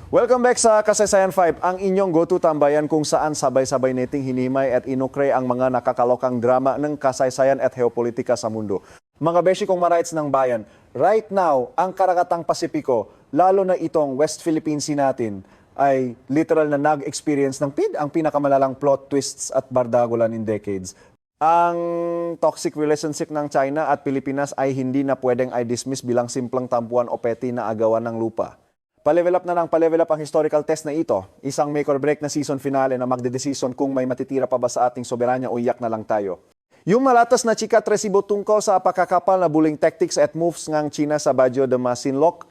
Welcome back sa Kasaysayan 5, ang inyong go-to tambayan kung saan sabay-sabay nating hinimay at inukre ang mga nakakalokang drama ng kasaysayan at geopolitika sa mundo. Mga beshi kong marites ng bayan, right now, ang Karagatang Pasipiko, lalo na itong West Philippine Sea natin, ay literal na nag-experience ng ang pinakamalalang plot twists at bardagulan in decades. Ang toxic relationship ng China at Pilipinas ay hindi na pwedeng i-dismiss bilang simpleng tampuan o petty na agawan ng lupa. Palevel up na ng palevel up ang historical test na ito. Isang make or break na season finale na magdedesisyon kung may matitira pa ba sa ating soberanya o iyak na lang tayo. Yung malatas na chikat resibo tungkol sa pakakapal na bullying tactics at moves ng China sa Baguio de Masinloc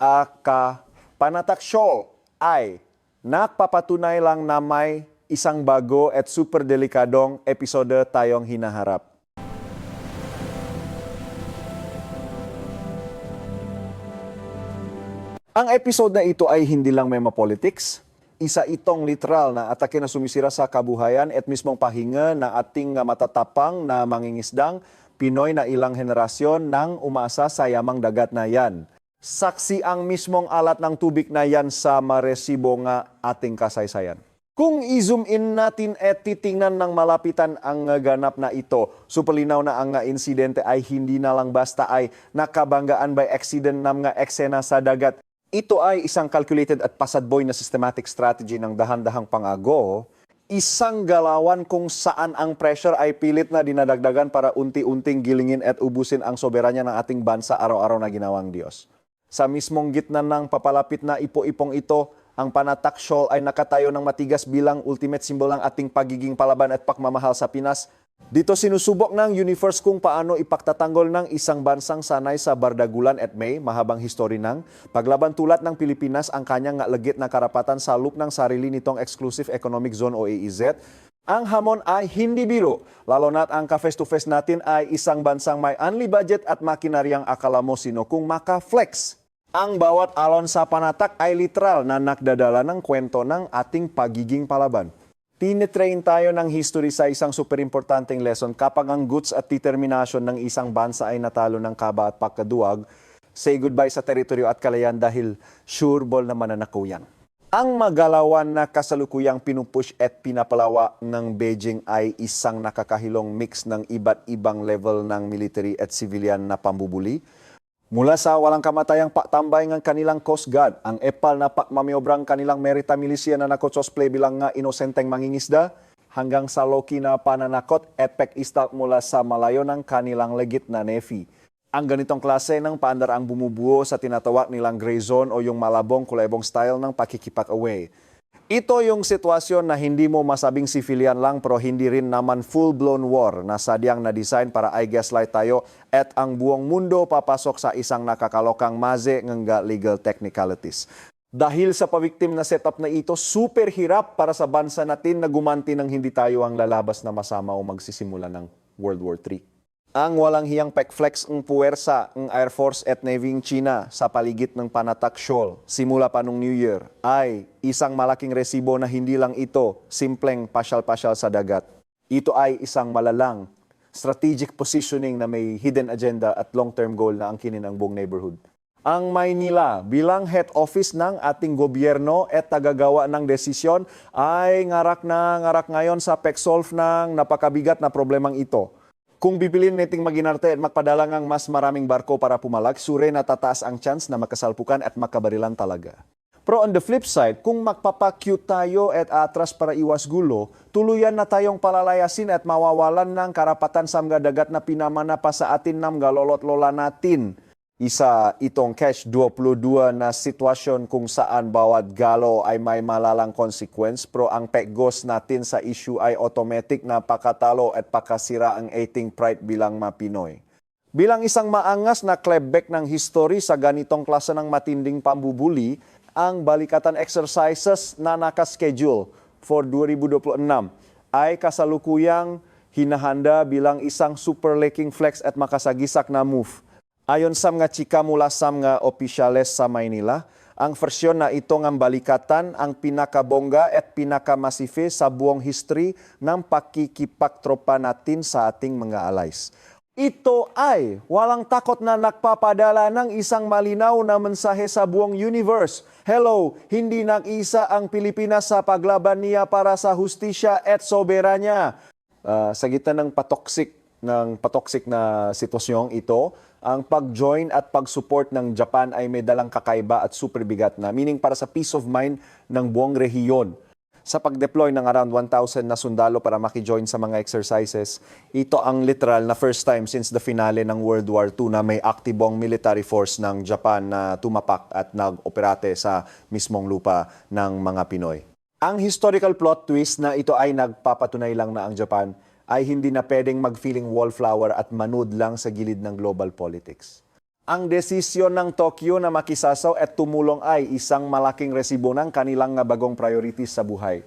Panatak Shoal ay nakpapatunay lang na may isang bago at super delikadong episode tayong hinaharap. Ang episode na ito ay hindi lang mema politics, isa itong literal na atake na sumisira sa kabuhayan at mismong pahinga na ating matatapang na mangingisdang Pinoy na ilang henerasyon nang umasa sa yamang dagat na yan. Saksi ang mismong alat ng tubig na yan sa maresibo nga ating kasaysayan. Kung i-zoom in natin at titingnan ng malapitan ang ganap na ito, supalinaw na ang insidente ay hindi na lang basta ay nakabanggaan by accident ng nga eksena sa dagat. Ito ay isang calculated at pasadboy na systematic strategy ng dahan-dahang pangago, isang galawan kung saan ang pressure ay pilit na dinadagdagan para unti-unting gilingin at ubusin ang soberanya ng ating bansa araw-araw na ginawang Diyos. Sa mismong gitna ng papalapit na ipo-ipong ito, ang Panatak Shoal ay nakatayo ng matigas bilang ultimate symbol ng ating pagiging palaban at pagmamahal sa Pinas. Dito sinusubok ng universe kung paano ipagtatanggol ng isang bansang sanay sa bardagulan at may mahabang history ng paglaban tulad ng Pilipinas ang kanyang legit na karapatan sa loop ng sarili nitong Exclusive Economic Zone o EEZ. Ang hamon ay hindi biro, lalo na't ang ka-face-to-face natin ay isang bansang may unli budget at makinaryang akala mo sino kung maka-flex. Ang bawat alon sa panatak ay literal na nakdadala ng kwento ng ating pagiging palaban. Tinitrain tayo ng history sa isang super importanteng lesson kapag ang guts at determinasyon ng isang bansa ay natalo ng kaba at pagkaduwag, say goodbye sa teritoryo at kalayan dahil sure ball na mananakaw yan. Ang magalawan na kasalukuyang pinupush at pinapalawa ng Beijing ay isang nakakahilong mix ng iba't ibang level ng military at civilian na pambubuli. Mula sa walang kamatayang patambay ng kanilang Coast Guard, ang epal na pagmamiobrang kanilang Merita Militia na nakocosplay bilang nga inosenteng mangingisda, hanggang sa loki na pananakot at pek-istalk mula sa malayo ng kanilang legit na Navy. Ang ganitong klase ng paandar ang bumubuo sa tinatawag nilang gray zone o yung malabong kulebong style ng pakikipak-away. Ito yung sitwasyon na hindi mo masabing civilian lang pero hindi rin naman full-blown war na sadyang na-design para i-gaslight tayo at ang buong mundo papasok sa isang nakakalokang maze ng legal technicalities. Dahil sa pabiktim na setup na ito, super hirap para sa bansa natin na gumanti ng hindi tayo ang lalabas na masama o magsisimula ng World War III. Ang walang hiyang pekflex ng puwersa ng Air Force at Navy ng China sa paligid ng Panatak Shoal simula pa nung New Year ay isang malaking resibo na hindi lang ito simpleng pasyal-pasyal sa dagat. Ito ay isang malalang strategic positioning na may hidden agenda at long-term goal na angkinin ang buong neighborhood. Ang Maynila bilang head office ng ating gobyerno at tagagawa ng desisyon ay ngarak ngayon sa pag-solve ng napakabigat na problemang ito. Kung bibilin nating maginarte at magpadala ng mas maraming barko para pumalag, sure na tataas ang chance na makasalpukan at makabarilan talaga. Pero on the flip side, kung magpapacute tayo at atras para iwas gulo, tuluyan na tayong palalayasin at mawawalan ng karapatan sa mga dagat na pinamana pa sa atin ng galolot lola natin. Isa itong catch-22 na sitwasyon kung saan bawat galo ay may malalang consequence pero ang pekgos natin sa issue ay automatic na pakatalo at pakasira ang ating pride bilang Mapinoy. Bilang isang maangas na clapback ng history sa ganitong klase ng matinding pambubuli, ang balikatan exercises na nakaschedule for 2026 ay kasalukuyang hinahanda bilang isang super laking flex at makasagisak na move. Ayon sa mga chika mula sa mga opisyales sa Maynila, ang versyon na ito ng balikatan ang pinakabongga at pinakamasife sa buong history ng pakikipagtropa natin sa ating mga allies. Ito ay walang takot na nagpapadala ng isang malinaw na mensahe sa buong universe. Hello, hindi nag-isa ang Pilipinas sa paglaban niya para sa hustisya at soberanya. Sa gitna ng patoksik na sitwasyong ito, ang pag-join at pag-support ng Japan ay may dalang kakaiba at super bigat na, meaning para sa peace of mind ng buong rehiyon. Sa pag-deploy ng around 1,000 na sundalo para maki-join sa mga exercises, ito ang literal na first time since the finale ng World War II na may aktibong military force ng Japan na tumapak at nag-operate sa mismong lupa ng mga Pinoy. Ang historical plot twist na ito ay nagpapatunay lang na ang Japan ay hindi na pwedeng mag-feeling wallflower at manood lang sa gilid ng global politics. Ang desisyon ng Tokyo na makisasaw at tumulong ay isang malaking resibo ng kanilang bagong priorities sa buhay.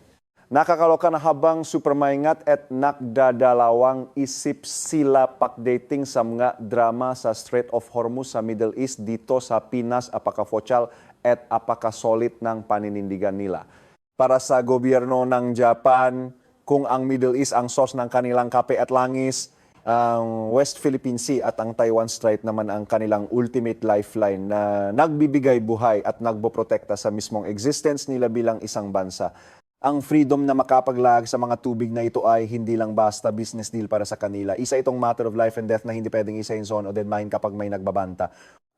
Nakakaloka na habang supermaingat at nakdadalawang isip sila pakdating sa mga drama sa Strait of Hormuz sa Middle East dito sa Pinas, apaka-focal at apaka-solid ng paninindigan nila. Para sa gobyerno ng Japan, kung ang Middle East ang source ng kanilang kape at langis, ang West Philippine Sea at ang Taiwan Strait naman ang kanilang ultimate lifeline na nagbibigay buhay at nagboprotekta sa mismong existence nila bilang isang bansa. Ang freedom na makapaglag sa mga tubig na ito ay hindi lang basta business deal para sa kanila. Isa itong matter of life and death na hindi pwedeng isahin zone o deadmine kapag may nagbabanta.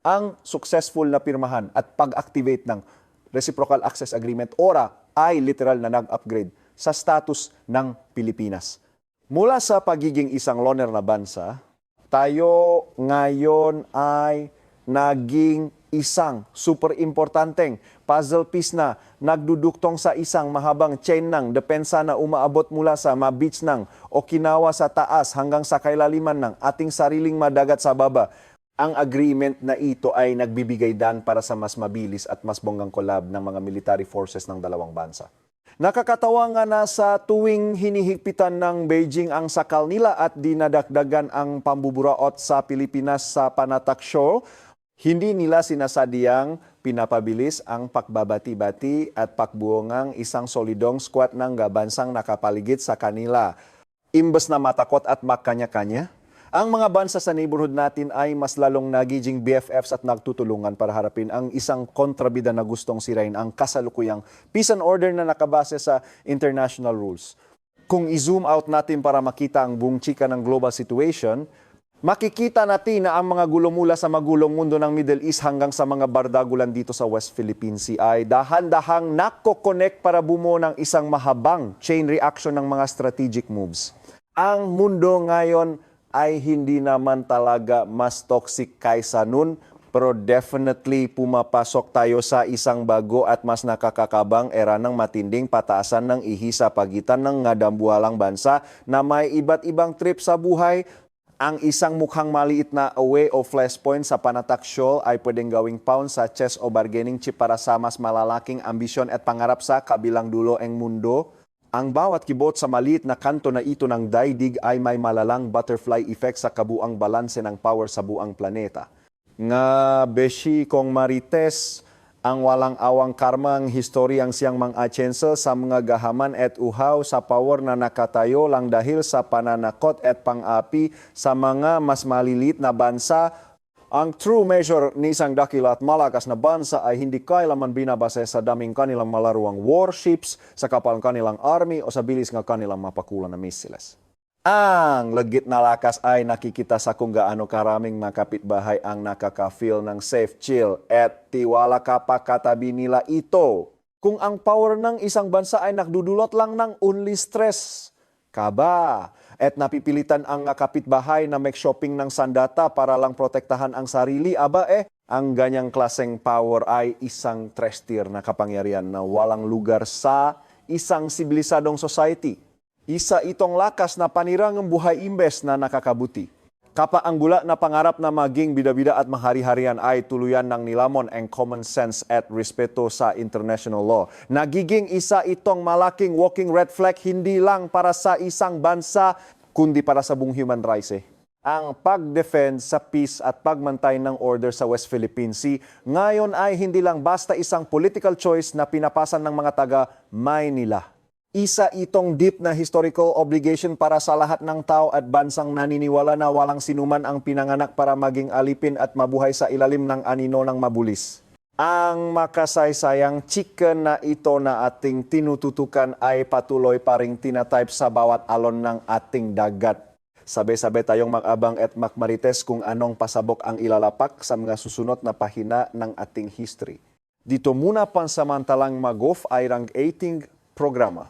Ang successful na pirmahan at pag-activate ng Reciprocal Access Agreement, ORA, ay literal na nag-upgrade sa status ng Pilipinas. Mula sa pagiging isang loner na bansa, tayo ngayon ay naging isang super importanteng puzzle piece na nagduduktong sa isang mahabang chain ng depensa na umaabot mula sa beach ng Okinawa sa taas hanggang sa kailaliman ng ating sariling madagat sa baba. Ang agreement na ito ay nagbibigay daan para sa mas mabilis at mas bonggang collab ng mga military forces ng dalawang bansa. Nakakatawa nga na sa tuwing hinihigpitan ng Beijing ang sakal nila at dinadagdagan ang pambuburaot sa Pilipinas sa Panatak Show, hindi nila sinasadyang pinapabilis ang pakbabati-bati at pakbuongang isang solidong squad ng gabansang nakapaligid sa kanila. Imbes na matakot at makanya-kanya, ang mga bansa sa neighborhood natin ay mas lalong nagiging BFFs at nagtutulungan para harapin ang isang kontrabida na gustong sirain ang kasalukuyang peace and order na nakabase sa international rules. Kung i-zoom out natin para makita ang buong chika ng global situation, makikita natin na ang mga gulo mula sa magulong mundo ng Middle East hanggang sa mga bardagulan dito sa West Philippine Sea ay dahan-dahang nako-connect para bumuo ng isang mahabang chain reaction ng mga strategic moves. Ang mundo ngayon ay hindi naman talaga mas toxic kaysa nun, pero definitely pumapasok tayo sa isang bago at mas nakakakabang era ng matinding pataasan ng ihi sa pagitan ng dambuhalang bansa na may iba't ibang trip sa buhay. Ang isang mukhang maliit na away o flashpoint sa Panatak Shoal ay pwedeng gawing pound sa chess o bargaining chip para sa mas malalaking ambisyon at pangarap sa kabilang dulo ng mundo. Ang bawat kibot sa maliit na kanto na ito ng daigdig ay may malalang butterfly effect sa kabuang balanse ng power sa buang planeta. Nga beshi kong marites, ang walang awang karmang historyang siyang mang-atyenso sa mga gahaman at uhaw sa power na nakatayo lang dahil sa pananakot at pang-api sa mga mas maliliit na bansa. Ang true measure ni isang dakila at malakas na bansa ay hindi kailanman binabase sa daming kanilang malaruang warships, sa kapal kanilang army o sa bilis nga kanilang mapakulan na missiles. Ang legit na lakas ay nakikita sa kung gaano karaming makapitbahay ang nakaka-feel ng safe, chill at tiwala kapag katabi nila ito. Kung ang power ng isang bansa ay nagdudulot lang ng only stress, kaba, at napipilitan ang kapitbahay na make shopping ng sandata para lang protektahan ang sarili, ang ganyang klaseng power ay isang trash tier na kapangyarihan na walang lugar sa isang sibilisadong society. Isa itong lakas na panirang buhay imbes na nakakabuti. Kapa ang gula na pangarap na maging bida-bida at mahari-harian ay tuluyan ng nilamon ang common sense at respeto sa international law. Nagiging isa itong malaking walking red flag hindi lang para sa isang bansa, kundi para sa buong human race. Ang pag-defend sa peace at pagmantay ng order sa West Philippine Sea ngayon ay hindi lang basta isang political choice na pinapasan ng mga taga Maynila. Isa itong deep na historical obligation para sa lahat ng tao at bansang naniniwala na walang sinuman ang pinanganak para maging alipin at mabuhay sa ilalim ng anino ng mabulis. Ang makasaysayang chika na ito na ating tinututukan ay patuloy pa ring tinatype sa bawat alon ng ating dagat. Sabay-sabay tayong mag-abang at makmarites kung anong pasabok ang ilalapak sa mga susunod na pahina ng ating history. Dito muna pansamantalang mag-off ay rank 18 programa.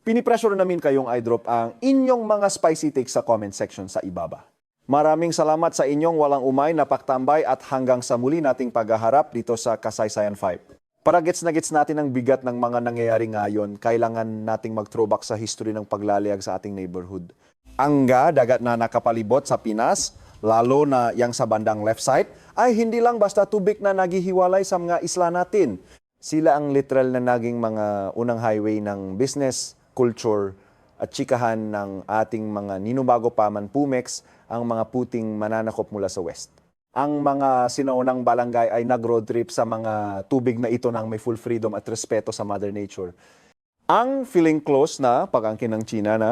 Pinipressure namin kayong i-drop ang inyong mga spicy takes sa comment section sa ibaba. Maraming salamat sa inyong walang umay na paktambay at hanggang sa muli nating paghaharap dito sa Kasaysayan 5. Para gets na gets natin ang bigat ng mga nangyayari ngayon, kailangan nating mag-throwback sa history ng paglalayag sa ating neighborhood. Angga, dagat na nakapalibot sa Pinas, lalo na yang sa bandang left side, ay hindi lang basta tubig na naghihiwalay sa mga isla natin. Sila ang literal na naging mga unang highway ng business, culture at chikahan ng ating mga ninubago pa man Pumex, ang mga puting mananakop mula sa west. Ang mga sinaunang balangay ay nag-road trip sa mga tubig na ito nang may full freedom at respeto sa Mother Nature. Ang feeling close na pag-angkin ng China na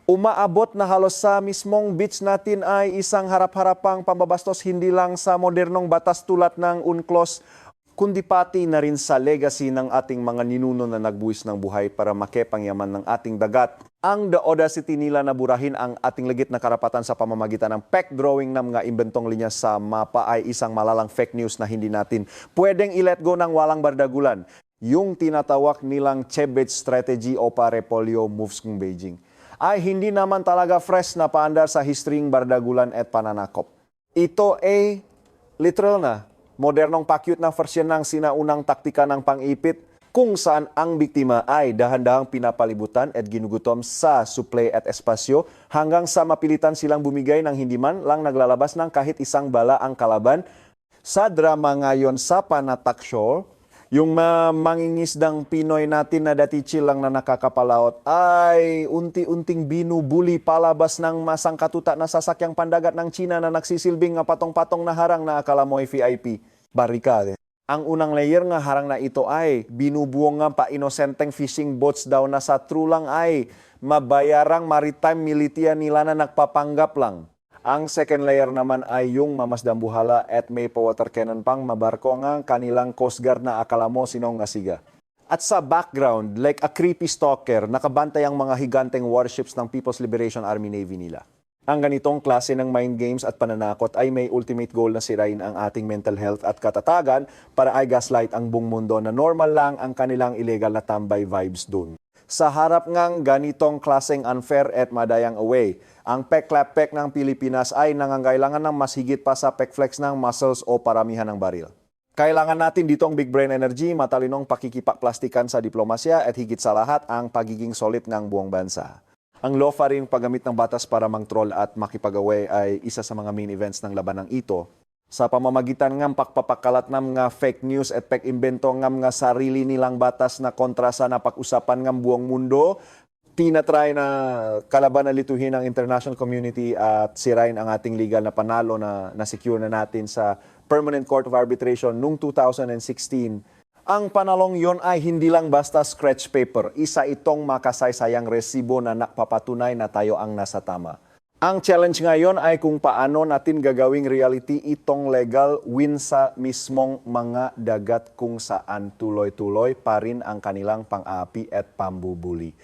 umaabot na halos sa mismong beach natin ay isang harap-harapang pambabastos hindi lang sa modernong batas tulad ng UNCLOS, kundi pati na rin sa legacy ng ating mga ninuno na nagbuwis ng buhay para makepangyaman ng ating dagat. Ang the audacity nila na burahin ang ating legit na karapatan sa pamamagitan ng pek drawing ng mga imbentong linya sa mapa ay isang malalang fake news na hindi natin pwedeng i-let go ng walang bardagulan. Yung tinatawag nilang Chebet strategy o parepolyo moves ng Beijing ay hindi naman talaga fresh na paandar sa historying bardagulan at pananakop. Ito ay literal na modernong pakyut na versyon ng sinaunang taktika ng pang-ipit kung saan ang biktima ay dahan-dahang pinapalibutan at ginugutom sa suplay at espasyo hanggang sa mapilitan silang bumigay ng hindi man lang naglalabas ng kahit isang bala ang kalaban. Sa drama ngayon sa Panatak Show, yung mangingisdang Pinoy natin na dati chill lang na nakakapalaot ay unti-unting binubuli palabas ng masangkatuta na sasakyang pandagat ng China na nagsisilbing nga patong-patong na harang na akala mo ay VIP. Barikade. Ang unang layer nga harang na ito ay binubuong nga pa inosenteng fishing boats daw na sa true lang ay mabayarang maritime militia nila na nagpapanggap lang. Ang second layer naman ay yung mamasdang buhala at may pa-water cannon pang mabarko nga kanilang Coast Guard na akala mo sinong ngasiga. At sa background, like a creepy stalker, nakabantay ang mga higanteng warships ng People's Liberation Army Navy nila. Ang ganitong klase ng mind games at pananakot ay may ultimate goal na sirain ang ating mental health at katatagan para ay gaslight ang buong mundo na normal lang ang kanilang illegal na tambay vibes dun. Sa harap ngang ganitong klaseng unfair at madayang away, ang pek-clap-pek ng Pilipinas ay nangangailangan ng mas higit pa sa pek-flex ng muscles o paramihan ng baril. Kailangan natin dito ang big brain energy, matalinong pakikipagplastikan sa diplomasya at higit sa lahat ang pagiging solid ng buong bansa. Ang LOFA rin paggamit ng batas para mang-troll at makipag-away ay isa sa mga main events ng labanang ito. Sa pamamagitan ng pagpapakalat ng mga fake news at pek-imbento ng mga sarili nilang batas na kontra sa napag-usapan ng buong mundo, tinatry na kalaban na lituhin ng international community at sirain ang ating legal na panalo na secure na natin sa Permanent Court of Arbitration noong 2016. Ang panalong yon ay hindi lang basta scratch paper. Isa itong makasaysayang resibo na nakpapatunay na tayo ang nasa tama. Ang challenge ngayon ay kung paano natin gagawing reality itong legal win sa mismong mga dagat kung saan tuloy-tuloy pa rin ang kanilang pang-api at pambubuli.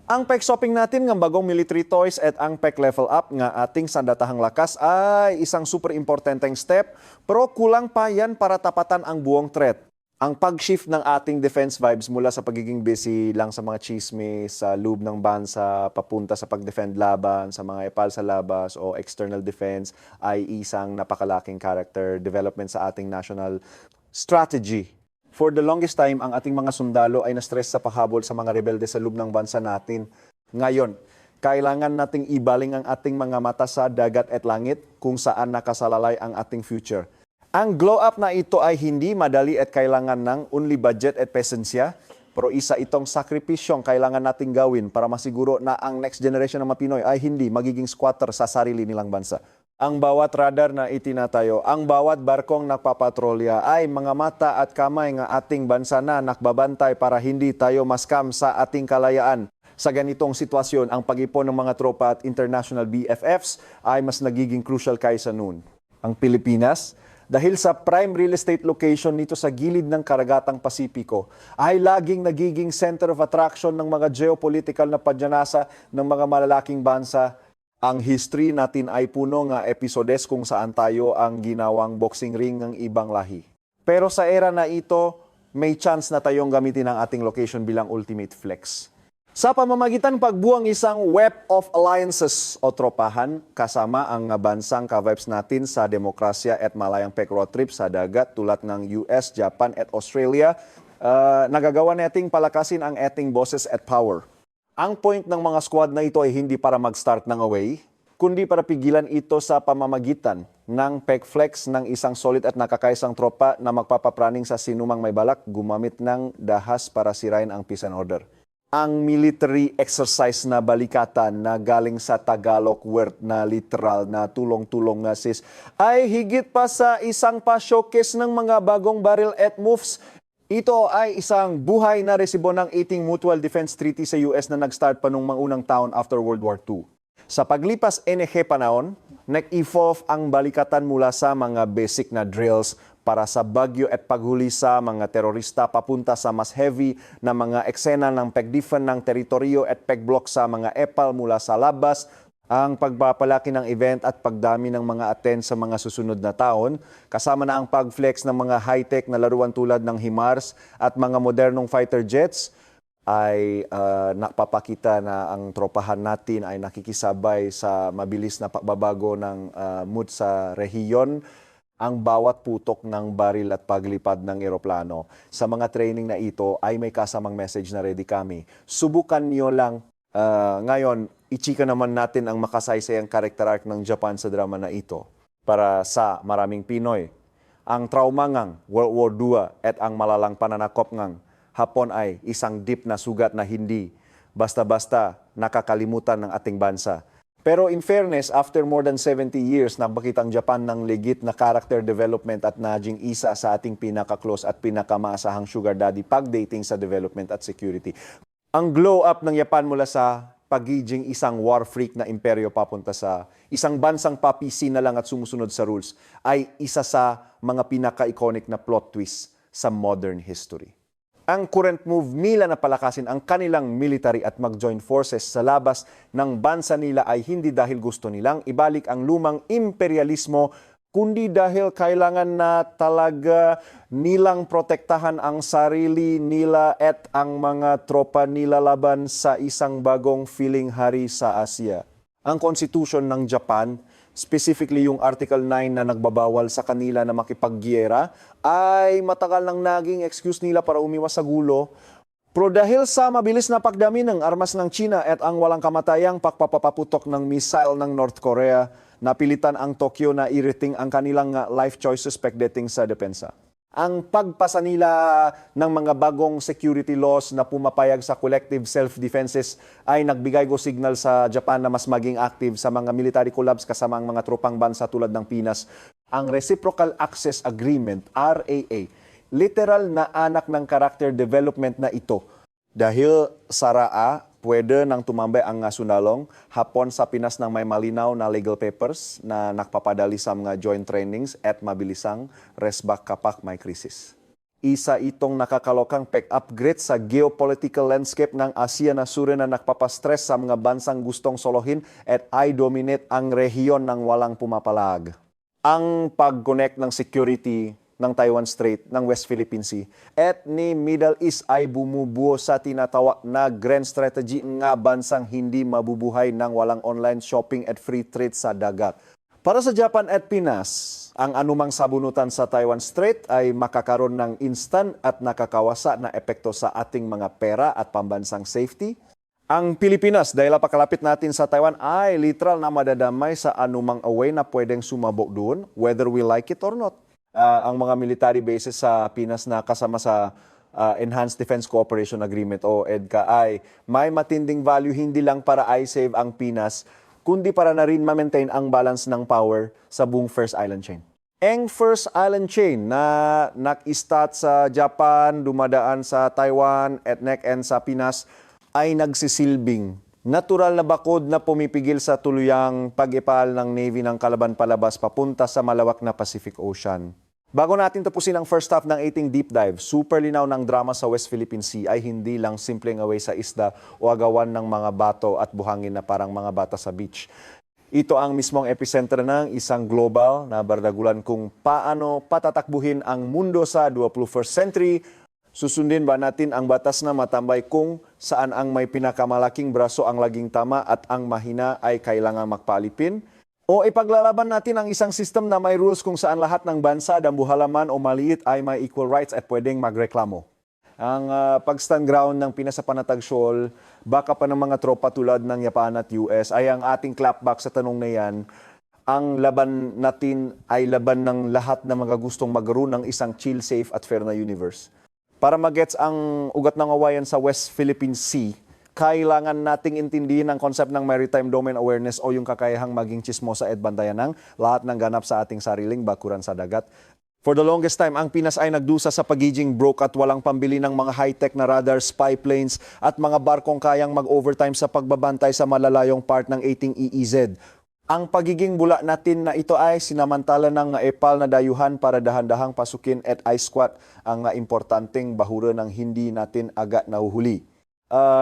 Ang pek shopping natin ng bagong military toys at ang pek level up nga ating sandatahang lakas ay isang super importanteng step pero kulang pa yan para tapatan ang buong threat. Ang pag-shift ng ating defense vibes mula sa pagiging busy lang sa mga chismis, sa loob ng bansa, papunta sa pag-defend laban, sa mga epal sa labas o external defense ay isang napakalaking character development sa ating national strategy. For the longest time, ang ating mga sundalo ay na-stress sa pahabol sa mga rebelde sa loob ng bansa natin. Ngayon, kailangan nating ibaling ang ating mga mata sa dagat at langit kung saan nakasalalay ang ating future. Ang glow up na ito ay hindi madali at kailangan ng only budget at pesensya, pero isa itong sakripisyong kailangan nating gawin para masiguro na ang next generation ng mga Pinoy ay hindi magiging squatter sa sarili nilang bansa. Ang bawat radar na itinatayo, ang bawat barkong nakpapatrolya ay mga mata at kamay ng ating bansa na nakbabantay para hindi tayo maskam sa ating kalayaan. Sa ganitong sitwasyon, ang pag-ipon ng mga tropa at international BFFs ay mas nagiging crucial kaysa noon. Ang Pilipinas, dahil sa prime real estate location nito sa gilid ng Karagatang Pasipiko, ay laging nagiging center of attraction ng mga geopolitical na padyanasa ng mga malalaking bansa. Ang history natin ay puno ng episodes kung saan tayo ang ginawang boxing ring ng ibang lahi. Pero sa era na ito, may chance na tayong gamitin ang ating location bilang ultimate flex. Sa pamamagitan pagbuang isang web of alliances o tropahan kasama ang bansang ka-vibes natin sa demokrasya at malayang pek road trip sa dagat tulad ng US, Japan at Australia, nagagawa nating palakasin ang ating bosses at power. Ang point ng mga squad na ito ay hindi para mag-start ng away, kundi para pigilan ito sa pamamagitan ng peg-flex ng isang solid at nakakaisang tropa na magpapapraning sa sinumang may balak gumamit ng dahas para sirain ang peace and order. Ang military exercise na balikatan na galing sa Tagalog word na literal na tulong-tulong nga sis ay higit pa sa isang pa-showcase ng mga bagong barrel at moves. Ito ay isang buhay na resibo ng 18 Mutual Defense Treaty sa US na nag-start pa nung mga unang taon after World War II. Sa paglipas panahon, nag-evolve ang balikatan mula sa mga basic na drills para sa bagyo at paghuli sa mga terorista papunta sa mas heavy na mga eksena ng pagdefend ng teritoryo at pagblock sa mga EPAL mula sa labas, ang pagpapalaki ng event at pagdami ng mga attend sa mga susunod na taon, kasama na ang pag-flex ng mga high-tech na laruan tulad ng HIMARS at mga modernong fighter jets, ay napapakita na ang tropahan natin ay nakikisabay sa mabilis na pagbabago ng mood sa rehiyon, ang bawat putok ng baril at paglipad ng eroplano. Sa mga training na ito ay may kasamang message na ready kami. Subukan niyo lang ngayon, ichika naman natin ang makasaysayang character arc ng Japan sa drama na ito para sa maraming Pinoy. Ang trauma ngang World War II at ang malalang pananakop ngang Hapon ay isang deep na sugat na hindi basta-basta nakakalimutan ng ating bansa. Pero in fairness, after more than 70 years, nabakit ang Japan ng legit na character development at naging isa sa ating pinaka-close at pinakamaasahang sugar daddy pagdating sa development at security. Ang glow up ng Japan mula sa pagiging isang war freak na imperyo papunta sa isang bansang papisi na lang at sumusunod sa rules ay isa sa mga pinaka-iconic na plot twist sa modern history. Ang current move nila na palakasin ang kanilang military at mag-join forces sa labas ng bansa nila ay hindi dahil gusto nilang ibalik ang lumang imperialismo, kundi dahil kailangan na talaga nilang protektahan ang sarili nila at ang mga tropa nila laban sa isang bagong feeling hari sa Asia. Ang Constitution ng Japan, specifically yung Article 9 na nagbabawal sa kanila na makipaggiyera, ay matagal nang naging excuse nila para umiwas sa gulo. Pero dahil sa mabilis na pagdami ng armas ng China at ang walang kamatayang pagpapaputok ng missile ng North Korea, napilitan ang Tokyo na i-rethink ang kanilang life choices pagdating sa depensa. Ang pagpasa nila ng mga bagong security laws na pumapayag sa collective self-defenses ay nagbigay go signal sa Japan na mas maging active sa mga military collabs kasama ang mga tropang bansa tulad ng Pinas. Ang Reciprocal Access Agreement, RAA, literal na anak ng character development na ito. Dahil sa RAA, pwede nang tumambay ang sunalong hapon sa Pinas ng may malinaw na legal papers na nakpapadali sa mga joint trainings at mabilisang resback kapag may krisis. Isa itong nakakalokang upgrade sa geopolitical landscape ng Asia na suri na nakpapastress sa mga bansang gustong solohin at i-dominate ang rehiyon ng walang pumapalag. Ang pag-connect ng security ng Taiwan Strait, ng West Philippine Sea, at ni Middle East ay bumubuo sa tinatawag na grand strategy nga bansang hindi mabubuhay ng walang online shopping at free trade sa dagat. Para sa Japan at Pinas, ang anumang sabunutan sa Taiwan Strait ay makakaroon ng instant at nakakawasa na epekto sa ating mga pera at pambansang safety. Ang Pilipinas, dahil pakalapit natin sa Taiwan, ay literal na madadamay sa anumang away na pwedeng sumabog doon, whether we like it or not. Ang mga military bases sa Pinas na kasama sa Enhanced Defense Cooperation Agreement o EDCA ay may matinding value hindi lang para i-save ang Pinas, kundi para na rin ma-maintain ang balance ng power sa buong First Island Chain. Ang First Island Chain na nag-start sa Japan, dumadaan sa Taiwan at neck-end sa Pinas, ay nagsisilbing natural na bakod na pumipigil sa tuluyang pag-ipal ng Navy ng kalaban palabas papunta sa malawak na Pacific Ocean. Bago natin tapusin ang first half ng ating deep dive, super linaw ng drama sa West Philippine Sea ay hindi lang simpleng away sa isda o agawan ng mga bato at buhangin na parang mga bata sa beach. Ito ang mismong epicenter ng isang global na bardagulan kung paano patatakbuhin ang mundo sa 21st century. Susundin ba natin ang batas na matambay kung saan ang may pinakamalaking braso ang laging tama at ang mahina ay kailangan magpaalipin? O ipaglalaban natin ang isang system na may rules kung saan lahat ng bansa, dambuhala man o maliit ay may equal rights at pwedeng magreklamo? Ang pag-stand ground ng Pinas sa Panatag Shoal, baka pa ng mga tropa tulad ng Japan at US ay ang ating clapback sa tanong na yan. Ang laban natin ay laban ng lahat na mga gustong magkaroon ng isang chill, safe at fair na universe. Para magets ang ugat ng awayan sa West Philippine Sea, kailangan nating intindihin ang concept ng maritime domain awareness o yung kakayahang maging chismosa at bantayan ng lahat ng ganap sa ating sariling bakuran sa dagat. For the longest time, ang Pinas ay nagdusa sa pagiging broke at walang pambili ng mga high-tech na radar, spy planes at mga barkong kayang mag-overtime sa pagbabantay sa malalayong part ng ating EEZ. Ang pagiging bula natin na ito ay sinamantala ng epal na dayuhan para dahan-dahang pasukin at ice squat ang importanteng bahura ng hindi natin agad nahuhuli.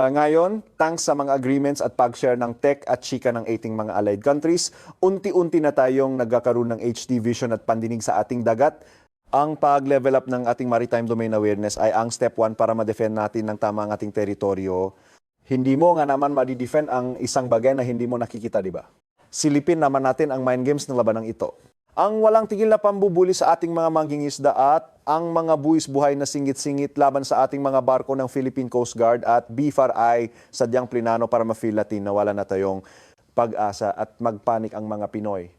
Ngayon, thanks sa mga agreements at pag-share ng tech at chika ng ating mga allied countries, unti-unti na tayong nagkakaroon ng HD vision at pandinig sa ating dagat. Ang pag-level up ng ating maritime domain awareness ay ang step 1 para ma-defend natin ng tama ang ating teritoryo. Hindi mo nga naman ma-defend ang isang bagay na hindi mo nakikita, di ba? Silipin naman natin ang mind games ng labanang ito. Ang walang tigil na pambubuli sa ating mga mangingisda at ang mga buwis buhay na singit-singit laban sa ating mga barko ng Philippine Coast Guard at BFAR ay sadyang plinano para ma-feel natin na wala na tayong pag-asa at magpanik ang mga Pinoy.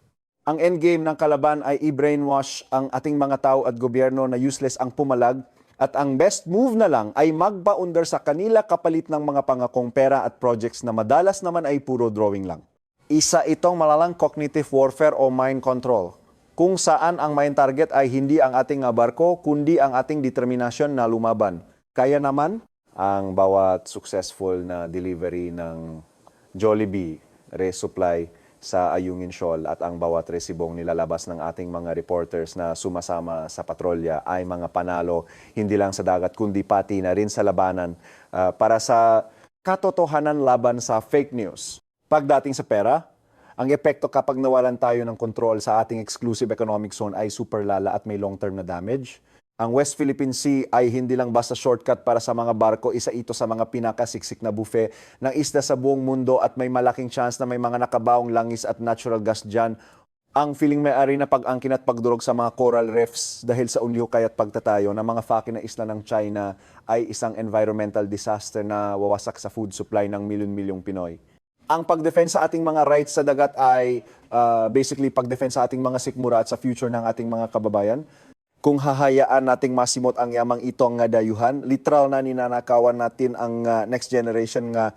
Ang endgame ng kalaban ay i-brainwash ang ating mga tao at gobyerno na useless ang pumalag at ang best move na lang ay magpa-under sa kanila kapalit ng mga pangakong pera at projects na madalas naman ay puro drawing lang. Isa itong malalang cognitive warfare o mind control, kung saan ang main target ay hindi ang ating barko, kundi ang ating determinasyon na lumaban. Kaya naman, ang bawat successful na delivery ng Jollibee resupply sa Ayungin Shoal at ang bawat resibong nilalabas ng ating mga reporters na sumasama sa patrolya ay mga panalo, hindi lang sa dagat, kundi pati na rin sa labanan para sa katotohanan laban sa fake news. Pagdating sa pera, ang epekto kapag nawalan tayo ng kontrol sa ating exclusive economic zone ay super lala at may long-term na damage. Ang West Philippine Sea ay hindi lang basta shortcut para sa mga barko, isa ito sa mga pinakasiksik na buffet ng isda sa buong mundo at may malaking chance na may mga nakabaong langis at natural gas dyan. Ang feeling may-ari na pag-angkin at pagdurog sa mga coral reefs dahil sa unlihukay at pagtatayo ng mga faki na isla ng China ay isang environmental disaster na wawasak sa food supply ng milyon-milyong Pinoy. Ang pag-defense sa ating mga rights sa dagat ay basically pag-defense sa ating mga sikmura at sa future ng ating mga kababayan. Kung hahayaan nating masimot ang yamang itong nga dayuhan, literal na ninanakawan natin ang next generation nga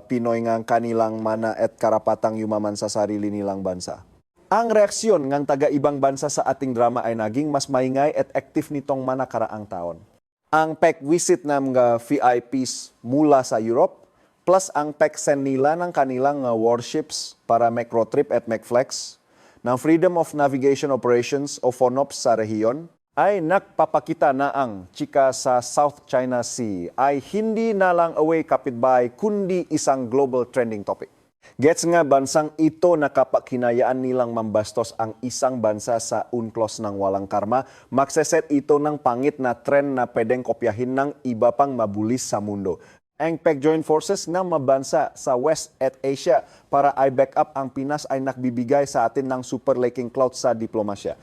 Pinoy nga kanilang mana at karapatang yumaman sa sarili nilang bansa. Ang reaksyon ng taga-ibang bansa sa ating drama ay naging mas maingay at active nitong manakaraang taon. Ang PEC visit ng VIPs mula sa Europe, plus ang PEC-send nila ng kanilang warships para make road trip at make flex, ng Freedom of Navigation Operations o FONOPS sa rehiyon, ay nagpapakita na ang chika sa South China Sea ay hindi na lang away kapitbahay kundi isang global trending topic. Gets nga bansang ito nakapakinayaan nilang mambastos ang isang bansa sa UNCLOS ng walang karma, magseset ito ng pangit na trend na pwedeng kopyahin ng iba pang mabulis sa mundo. Ang PEC joint forces ng mabansa sa West at Asia para i-back up ang Pinas ay nagbibigay sa atin ng super laking clout sa diplomasya.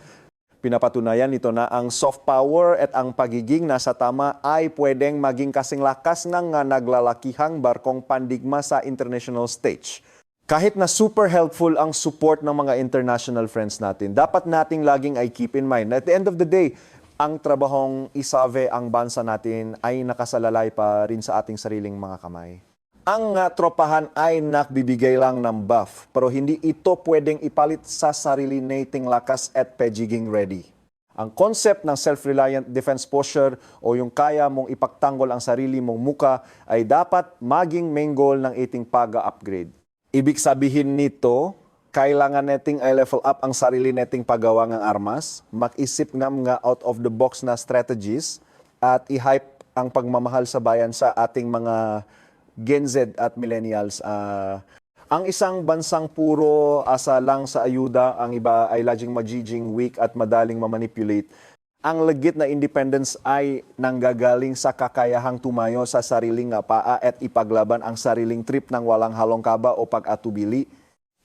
Pinapatunayan nito na ang soft power at ang pagiging nasa tama ay pwedeng maging kasing lakas ng naglalakihang barkong pandigma sa international stage. Kahit na super helpful ang support ng mga international friends natin, dapat nating laging ay keep in mind na at the end of the day, ang trabahong isave ang bansa natin ay nakasalalay pa rin sa ating sariling mga kamay. Ang tropahan ay nagbibigay lang ng buff, pero hindi ito pwedeng ipalit sa sarili nating lakas at pejiging ready. Ang concept ng self-reliant defense posture o yung kaya mong ipagtanggol ang sarili mong muka ay dapat maging main goal ng ating pag-upgrade. Ibig sabihin nito, kailangan nating i-level up ang sarili nating paggawa ng armas, mag-isip nga mga out of the box na strategies at i-hype ang pagmamahal sa bayan sa ating mga Gen Z at millennials. Ang isang bansang puro asa lang sa ayuda, ang iba ay laging magiging weak at madaling mamanipulate. Ang legit na independence ay nanggagaling sa kakayahang tumayo sa sariling paa at ipaglaban ang sariling trip ng walang halong kaba o pag-atubili.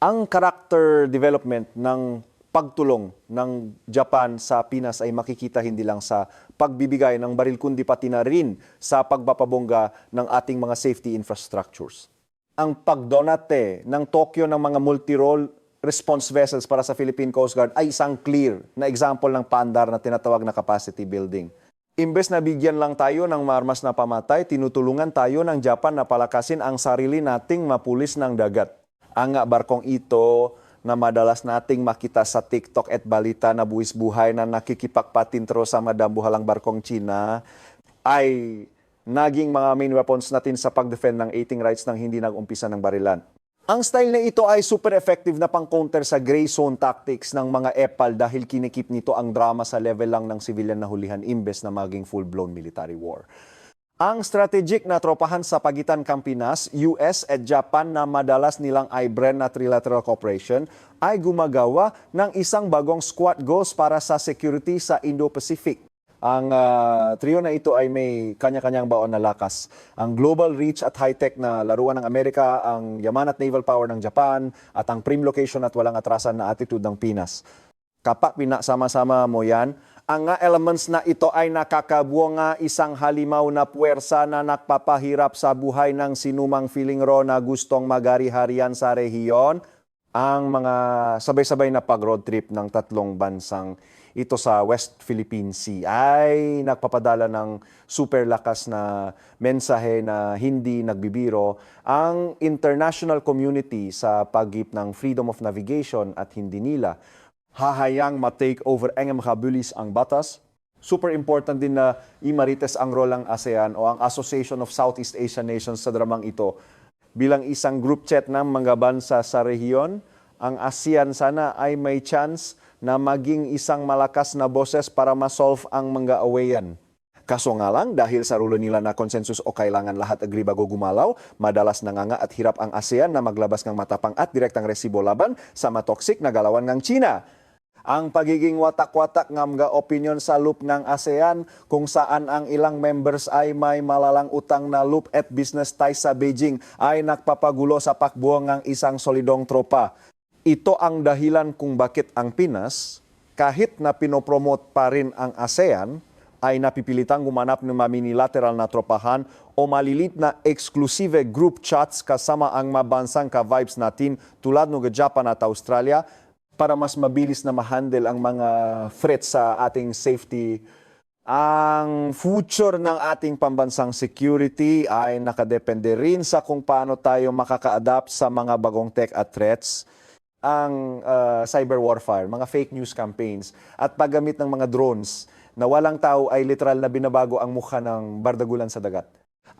Ang character development ng pagtulong ng Japan sa Pinas ay makikita hindi lang sa pagbibigay ng baril kundi pati na rin sa pagpapabongga ng ating mga safety infrastructures. Ang pagdonate ng Tokyo ng mga multi-role response vessels para sa Philippine Coast Guard ay isang clear na example ng paandar na tinatawag na capacity building. Imbes na bigyan lang tayo ng armas na pamatay, tinutulungan tayo ng Japan na palakasin ang sarili nating mapulis ng dagat. Ang barkong ito na madalas nating makita sa TikTok at balita na buwis buhay na nakikipagpatintro sa madambuhalang barkong China ay naging mga main weapons natin sa pag-defend ng 18 rights nang hindi nag-umpisa ng barilan. Ang style na ito ay super effective na pang-counter sa gray zone tactics ng mga EPAL dahil kinikip nito ang drama sa level lang ng civilian na hulihan imbes na maging full-blown military war. Ang strategic na tropahan sa pagitan ng Pinas, US at Japan na madalas nilang i-brand na trilateral cooperation ay gumagawa ng isang bagong squad goals para sa security sa Indo-Pacific. Ang trio na ito ay may kanya-kanyang baon na lakas. Ang global reach at high-tech na laruan ng Amerika, ang yaman at naval power ng Japan, at ang prime location at walang atrasan na attitude ng Pinas. Kapag pinasama-sama mo yan, ang elements na ito ay nakakabuo nga isang halimaw na puwersa na nagpapahirap sa buhay ng sinumang feeling ro na gustong magari-harian sa rehiyon. Ang mga sabay-sabay na pag-road trip ng tatlong bansang ito sa West Philippine Sea ay nagpapadala ng super lakas na mensahe na hindi nagbibiro ang international community sa paggip ng freedom of navigation at hindi nila hahayang ma-take over ang makabulis ang batas. Super important din na imarites ang role ng ASEAN o ang Association of Southeast Asian Nations sa dramang ito. Bilang isang group chat ng mga bansa sa rehiyon, ang ASEAN sana ay may chance na maging isang malakas na boses para ma-solve ang mga awayan. Kaso nga lang, dahil sa rulo nila na consensus o kailangan lahat agree bago gumalaw, madalas nanganga at hirap ang ASEAN na maglabas ng matapang at direktang resibo laban sa matoksik na galawan ng China. Ang pagiging watak-watak ng mga opinion sa loop ng ASEAN kung saan ang ilang members ay may malalang utang na loop at business ties sa Beijing ay nagpapagulo sa pakbuo ng isang solidong tropa. Ito ang dahilan kung bakit ang Pinas, kahit na pinopromote pa rin ang ASEAN, ay napipilitang gumanap ng maminilateral na tropahan o malilit na exclusive group chats kasama ang mabansang ka-vibes natin tulad ng Japan at Australia para mas mabilis na ma-handle ang mga threats sa ating safety. Ang future ng ating pambansang security ay nakadepende rin sa kung paano tayo makaka-adapt sa mga bagong tech at threats. Ang cyber warfare, mga fake news campaigns at paggamit ng mga drones na walang tao ay literal na binabago ang mukha ng bardagulan sa dagat.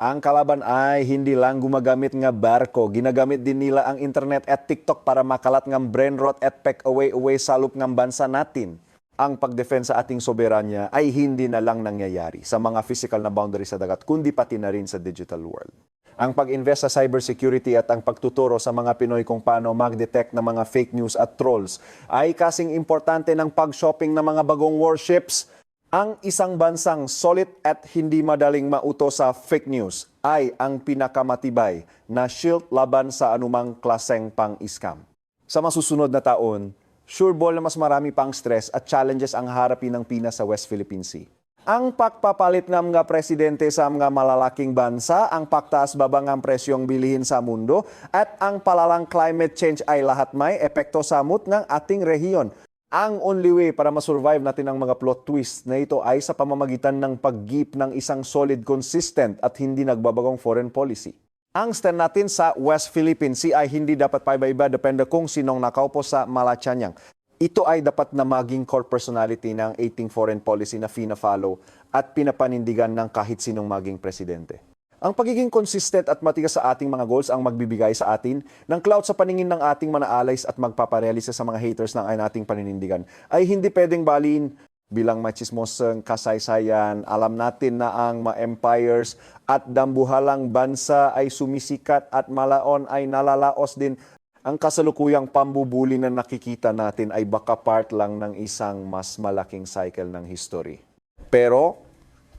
Ang kalaban ay hindi lang gumagamit ng barko, ginagamit din nila ang internet at TikTok para makalat ng brain rot at peck away sa loop ng bansa natin. Ang pagdefensa sa ating soberanya ay hindi na lang nangyayari sa mga physical na boundary sa dagat, kundi pati na rin sa digital world. Ang pag-invest sa cybersecurity at ang pagtuturo sa mga Pinoy kung paano mag-detect ng mga fake news at trolls ay kasing importante ng pag-shopping ng mga bagong warships. Ang isang bansang solid at hindi madaling mauto sa fake news ay ang pinakamatibay na shield laban sa anumang klaseng pang-scam. Sa masusunod na taon, sure ball na mas marami pang stress at challenges ang harapin ng Pinas sa West Philippine Sea. Ang pagpapalit ng mga presidente sa mga malalaking bansa, ang pagtaas-babang ang presyong bilihin sa mundo, at ang palalang climate change ay lahat may epekto sa mood ng ating rehiyon. Ang only way para masurvive natin ang mga plot twist na ito ay sa pamamagitan ng paggip ng isang solid, consistent at hindi nagbabagong foreign policy. Ang stand natin sa West Philippine Sea ay hindi dapat paiba-iba depende kung sinong nakaupo sa Malacanang. Ito ay dapat na maging core personality ng 18 foreign policy na fina-follow at pinapanindigan ng kahit sinong maging presidente. Ang pagiging consistent at matigas sa ating mga goals ang magbibigay sa atin ng clout sa paningin ng ating mga allies at magpaparealisa sa mga haters ng ay nating paninindigan. Ay hindi pwedeng baliin bilang machismosang kasaysayan. Alam natin na ang mga empires at dambuhalang bansa ay sumisikat at malaon ay nalalaos din. Ang kasalukuyang pambubuli na nakikita natin ay baka part lang ng isang mas malaking cycle ng history. Pero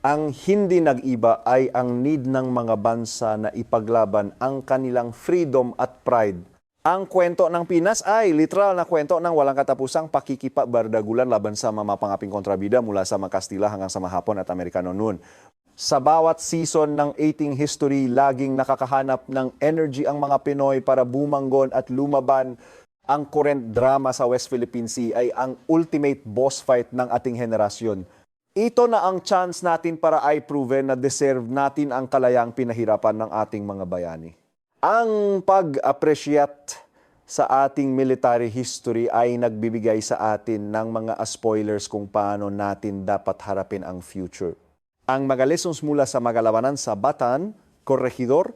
ang hindi nag-iba ay ang need ng mga bansa na ipaglaban ang kanilang freedom at pride. Ang kwento ng Pinas ay literal na kwento ng walang katapusang pakikipabardagulan laban sa mamapangaping kontrabida mula sa mga Kastila hanggang sa mga Hapon at Amerikano noon. Sa bawat season ng 18 history, laging nakakahanap ng energy ang mga Pinoy para bumanggon at lumaban. Ang current drama sa West Philippine Sea ay ang ultimate boss fight ng ating henerasyon. Ito na ang chance natin para i-proven na deserve natin ang kalayang pinahirapan ng ating mga bayani. Ang pag-appreciate sa ating military history ay nagbibigay sa atin ng mga spoilers kung paano natin dapat harapin ang future. Ang mga lessons mula sa mga labanan sa Batan, Corregidor,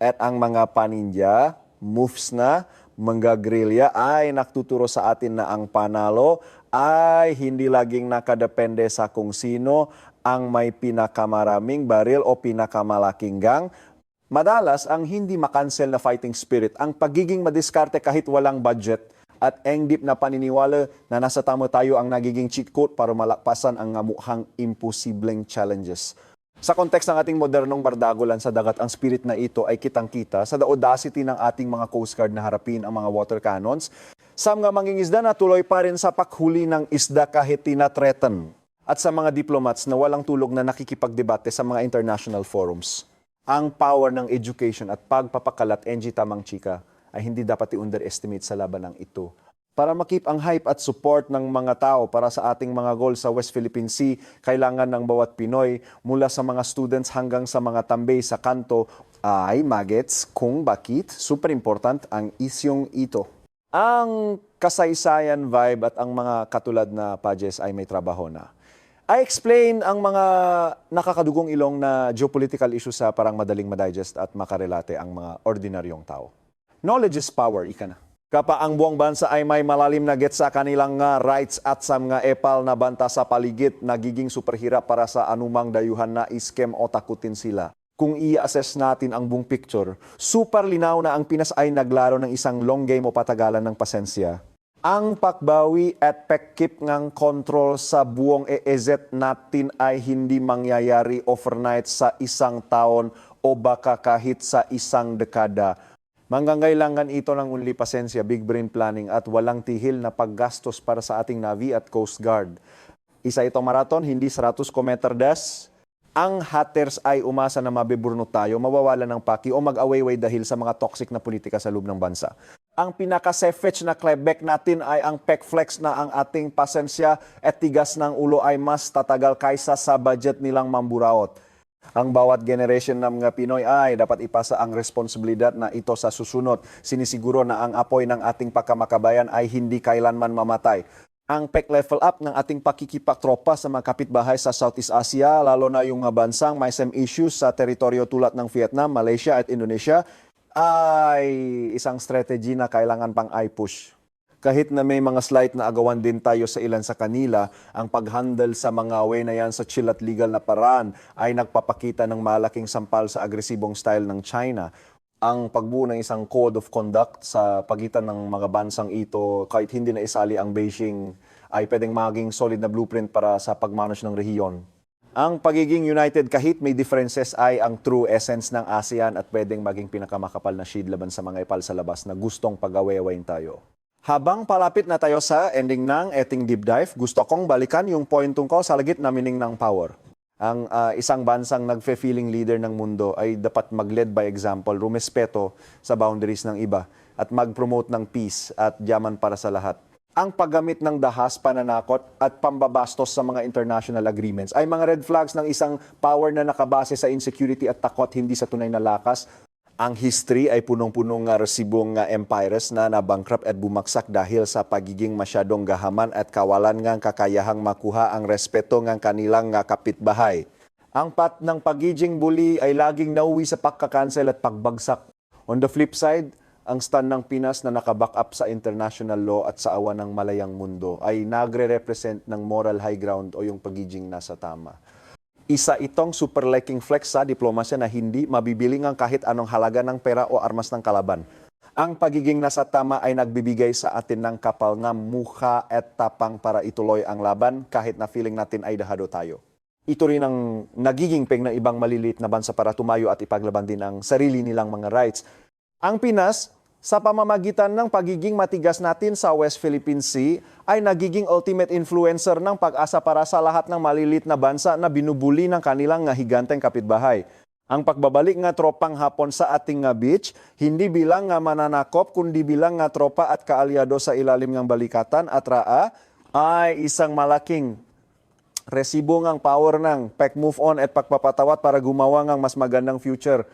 at ang mga paninja, moves na, mga grilya ay nagtuturo sa atin na ang panalo ay hindi laging nakadepende sa kung sino ang may pinakamaraming baril o pinakamalaking gang. Madalas, ang hindi makancel na fighting spirit, ang pagiging madiskarte kahit walang budget, at ang deep na paniniwala na nasa tama tayo ang nagiging cheat code para malakpasan ang mukhang imposibleng challenges. Sa kontekst ng ating modernong bardagulan sa dagat, ang spirit na ito ay kitang-kita sa the audacity ng ating mga Coast Guard na harapin ang mga water cannons, sa mga mangingisda na tuloy pa rin sa paghuli ng isda kahit tinatretan, at sa mga diplomats na walang tulog na nakikipagdebate sa mga international forums. Ang power ng education at pagpapakalat, NG Tamang Chika, ay hindi dapat i-underestimate sa labanang ito. Para makip ang hype at support ng mga tao para sa ating mga goal sa West Philippine Sea, kailangan ng bawat Pinoy, mula sa mga students hanggang sa mga tambay sa kanto, ay magets kung bakit super important ang isyong ito. Ang kasaysayan vibe at ang mga katulad na pages ay may trabaho na. I explain ang mga nakakadugong ilong na geopolitical issues sa parang madaling madigest at makarelate ang mga ordinaryong tao. Knowledge is power, ika na. Kapag ang buong bansa ay may malalim na get sa kanilang rights at sa mga epal na banta sa paligid, nagiging superhirap para sa anumang dayuhan na iskem o takutin sila. Kung i-assess natin ang buong picture, super linaw na ang Pinas ay naglaro ng isang long game o patagalan ng pasensya. Ang pakbawi at pagkip ng control sa buong EEZ natin ay hindi mangyayari overnight sa isang taon o baka kahit sa isang dekada. Manggangailangan ito ng unli pasensya, big brain planning at walang tihil na paggastos para sa ating Navy at Coast Guard. Isa itong marathon, hindi 100 kilometers. Ang haters ay umasa na mabiburnot tayo, mawawala ng paki o mag-away-way dahil sa mga toxic na politika sa loob ng bansa. Ang pinaka-sefetch na klebek natin ay ang pekflex na ang ating pasensya at tigas ng ulo ay mas tatagal kaysa sa budget nilang mamburaot. Ang bawat generation ng mga Pinoy ay dapat ipasa ang responsibilidad na ito sa susunod. Sinisiguro na ang apoy ng ating pagkamakabayan ay hindi kailanman mamatay. Ang level up ng ating pakikipagtropa sa mga kapitbahay sa Southeast Asia, lalo na yung mga bansang may same issues sa teritoryo tulad ng Vietnam, Malaysia at Indonesia, ay isang strategy na kailangan pang i-push. Kahit na may mga slight na agawan din tayo sa ilan sa kanila, ang pag-handle sa mga way na yan sa chill at legal na paraan ay nagpapakita ng malaking sampal sa agresibong style ng China. Ang pagbuo ng isang code of conduct sa pagitan ng mga bansang ito, kahit hindi na isali ang Beijing, ay pwedeng maging solid na blueprint para sa pagmanage ng rehiyon. Ang pagiging united kahit may differences ay ang true essence ng ASEAN at pwedeng maging pinakamakapal na shield laban sa mga ipal sa labas na gustong pag-away-awayin tayo. Habang palapit na tayo sa ending ng ating deep dive, gusto kong balikan yung point tungkol sa lagit na meaning ng power. Ang isang bansang nagfe-feeling leader ng mundo ay dapat mag-lead by example, rumespeto sa boundaries ng iba at mag-promote ng peace at yaman para sa lahat. Ang paggamit ng dahas, pananakot at pambabastos sa mga international agreements ay mga red flags ng isang power na nakabase sa insecurity at takot, hindi sa tunay na lakas. Ang history ay punong-punong nga resibong nga empires na nabankrupt at bumaksak dahil sa pagiging masyadong gahaman at kawalan ngang kakayahang makuha ang respeto ngang kanilang nga kapitbahay. Ang pat ng pagiging bully ay laging nauwi sa pagkakancel at pagbagsak. On the flip side, ang stand ng Pinas na nakaback up sa international law at sa awa ng malayang mundo ay nagre-represent ng moral high ground o yung pagiging nasa tama. Isa itong super liking flex sa diplomasya na hindi mabibili ng kahit anong halaga ng pera o armas ng kalaban. Ang pagiging nasa tama ay nagbibigay sa atin ng kapal ng mukha at tapang para ituloy ang laban kahit na feeling natin ay dahado tayo. Ito rin ang nagiging peg ng ibang maliliit na bansa para tumayo at ipaglaban din ang sarili nilang mga rights. Ang Pinas, sa pamamagitan ng pagiging matigas natin sa West Philippine Sea, ay nagiging ultimate influencer ng pag-asa para sa lahat ng malilit na bansa na binubuli ng kanilang nga higanteng kapitbahay. Ang pagbabalik nga tropang Hapon sa ating nga beach, hindi bilang nga mananakop, kundi bilang nga tropa at kaalyado sa ilalim ng balikatan at raa, ay isang malaking resibo ngang power ng pag-move on at pagpapatawat para gumawa ng mas magandang future.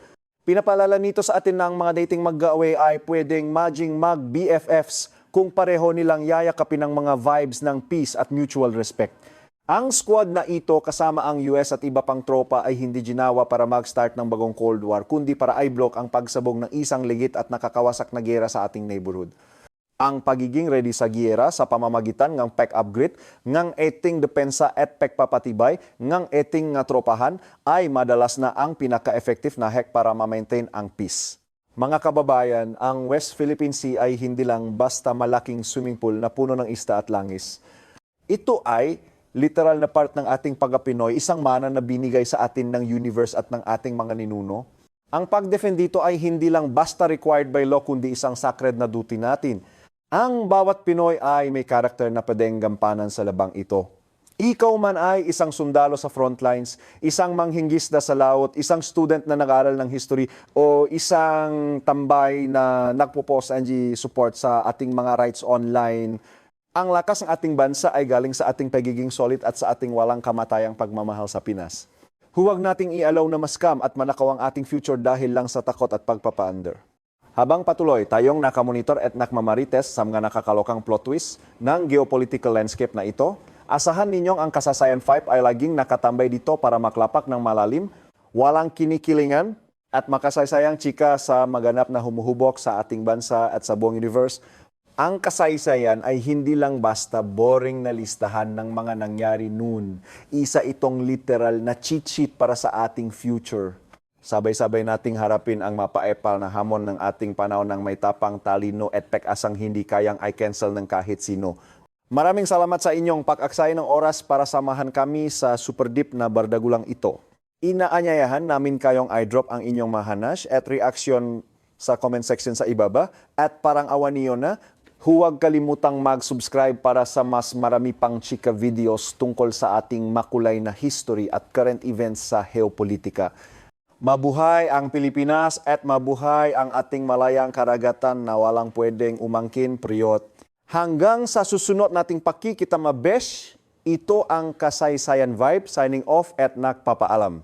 Pinapalala nito sa atin na ang mga dating mag-away ay pwedeng maging mag-BFFs kung pareho nilang yayakapin ang mga vibes ng peace at mutual respect. Ang squad na ito kasama ang US at iba pang tropa ay hindi ginawa para mag-start ng bagong Cold War, kundi para i-block ang pagsabog ng isang ligit at nakakawasak na giyera sa ating neighborhood. Ang pagiging ready sa giyera sa pamamagitan ng pag-upgrade, ngang eting depensa at pagpapatibay, ngang eting nga tropahan ay madalas na ang pinaka-effective na hack para ma-maintain ang peace. Mga kababayan, ang West Philippine Sea ay hindi lang basta malaking swimming pool na puno ng isda at langis. Ito ay literal na part ng ating pagka-Pinoy, isang mana na binigay sa atin ng universe at ng ating mga ninuno. Ang pag-defend dito ay hindi lang basta required by law kundi isang sacred na duty natin. Ang bawat Pinoy ay may karakter na pwedeng gampanan sa labang ito. Ikaw man ay isang sundalo sa frontlines, isang manghingisda sa laut, isang student na nag-aaral ng history, o isang tambay na nagpo-post and support sa ating mga rights online. Ang lakas ng ating bansa ay galing sa ating pagiging solid at sa ating walang kamatayang pagmamahal sa Pinas. Huwag nating i-allow na ma-scam at manakaw ang ating future dahil lang sa takot at pagpapa-under. Habang patuloy tayong nakamonitor at nakmamarites sa mga nakakalokang plot twist ng geopolitical landscape na ito, asahan ninyong ang Kasaysayan 5 ay laging nakatambay dito para maklapak ng malalim, walang kinikilingan at makasaysayang chika sa maganap na humuhubok sa ating bansa at sa buong universe. Ang kasaysayan ay hindi lang basta boring na listahan ng mga nangyari noon. Isa itong literal na cheat sheet para sa ating future. Sabay-sabay nating harapin ang mapaepal na hamon ng ating panahon ng may tapang, talino at pek-asang hindi kayang i-cancel ng kahit sino. Maraming salamat sa inyong pag-aksay ng oras para samahan kami sa super deep na bardagulang ito. Inaanyayahan namin kayong i-drop ang inyong mahanash at reaksyon sa comment section sa ibaba at parang awan niyo na, huwag kalimutang mag-subscribe para sa mas marami pang chika videos tungkol sa ating makulay na history at current events sa geopolitika. Mabuhay ang Pilipinas at mabuhay ang ating malayang karagatan na walang pwedeng umangkin, priyot. Hanggang sa susunod nating pakikita mabesh, ito ang Kasaysayan Vibe signing off at nagpapaalam.